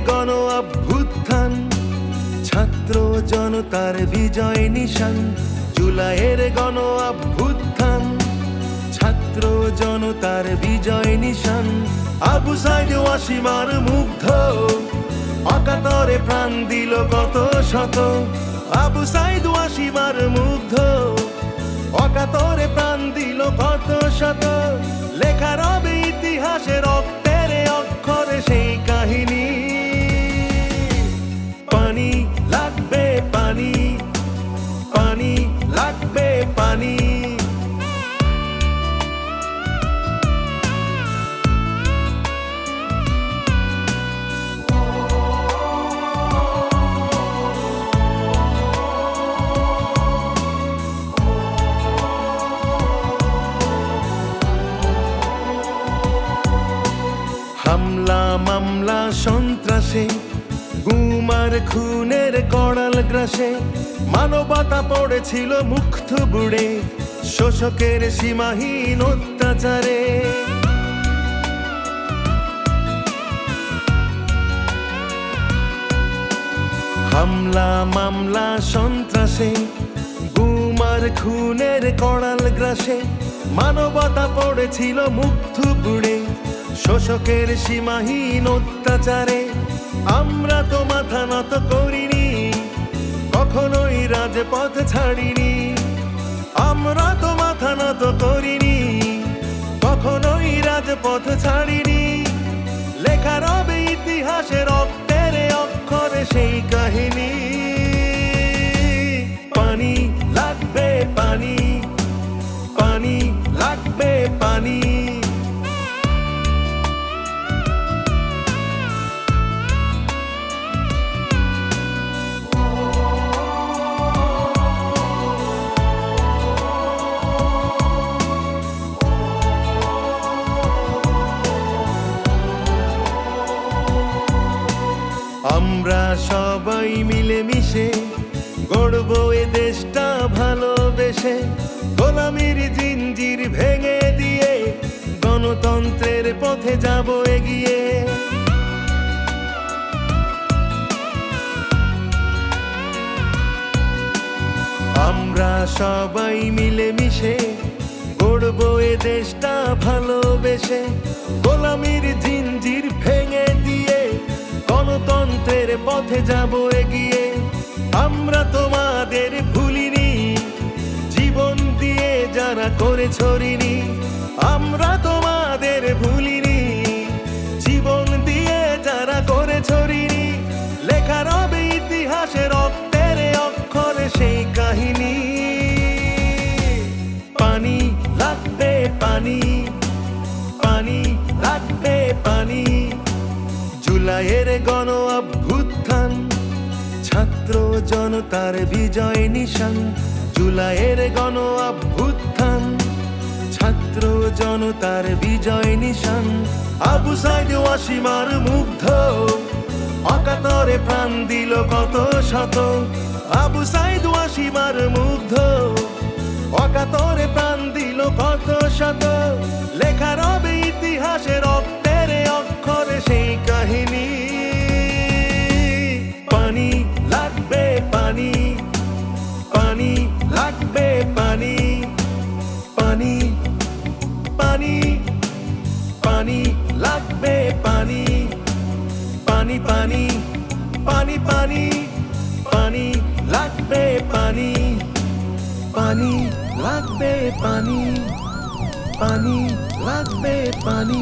গণ অভ্যুত্থান, ছাত্র জনতার বিজয় নিশান। জুলাইয়ের গণ অভ্যুত্থান, ছাত্র জনতার বিজয় নিশান। আবু সাইদ ওয়াসিমার মুগ্ধ, অকাতরে প্রাণ দিল কত শত। আবু সাইদ ওয়াসিমার মুগ্ধ, অকাতরে প্রাণ দিল কত শত। লেখা রবে ইতিহাসে রক্তের অক্ষরে সেই কাহিনী। পানি লাগবে পানি, পানি লাগবে পানি। হামলা মামলা সন্ত্রাসে, গুমার খুনের কড়াল গ্রাসে, মানবতা পড়েছিল মুখ থুবড়ে শোষকের সীমাহীন অত্যাচারে। হামলা মামলা সন্ত্রাসে, গুমার খুনের কড়াল গ্রাসে, মানবতা পড়েছিল মুখ থুবড়ে শোষকের সীমাহীন অত্যাচারে। আমরা তো মাথা নত করিনি, কখনোই রাজপথ ছাড়িনি। আমরা তো মাথা নত করিনি, কখনোই রাজপথ ছাড়িনি। লেখা রবে ইতিহাসে রক্তের অক্ষরে সেই কাহিনী। পানি লাগবে পানি, পানি লাগবে পানি। আমরা সবাই মিলেমিশে গড়ব এ দেশটা ভালোবেসে। গোলামির জিঞ্জির ভেঙে দিয়ে গণতন্ত্রের পথে যাব এগিয়ে। আমরা সবাই মিলেমিশে গড়ব এ দেশটা ভালোবেসে। গোলামির জিঞ্জির ভেঙে দিয়ে গণতন্ত্রের পথে যাব এগিয়ে। আমরা তোমাদের ভুলিনি, জীবন দিয়ে যারা করেছ ঋণী। আমরা তোমাদের ভুলিনি, জীবন দিয়ে যারা করেছ ঋণী। লেখা রবে ইতিহাসে রক্তের অক্ষরে সেই কাহিনী। পানি লাগবে পানি, পানি লাগবে পানি। জুলাইয়ের গণ অভ্যুত্থান, ছাত্র জনতার বিজয় নিশান। জুলাইয়ের গণ অভ্যুত্থান, ছাত্র জনতার বিজয় নিশান। আবু সাইদ ওয়াসিমার মুগ্ধ, অকাতরে প্রাণ দিল কত শত। আবু সাইদ ওয়াসিমার মুগ্ধ, অকাতরে প্রাণ দিল কত শত। লেখা রবে ইতিহাসে রক্তের অক্ষরে সেই কাহিনী। পানি লাগবে পানি, পানি লাগবে পানি। পানি পানি পানি লাগবে পানি। পানি পানি পানি পানি পানি লাগবে পানি। পানি লাগবে পানি, পানি লাগবে পানি।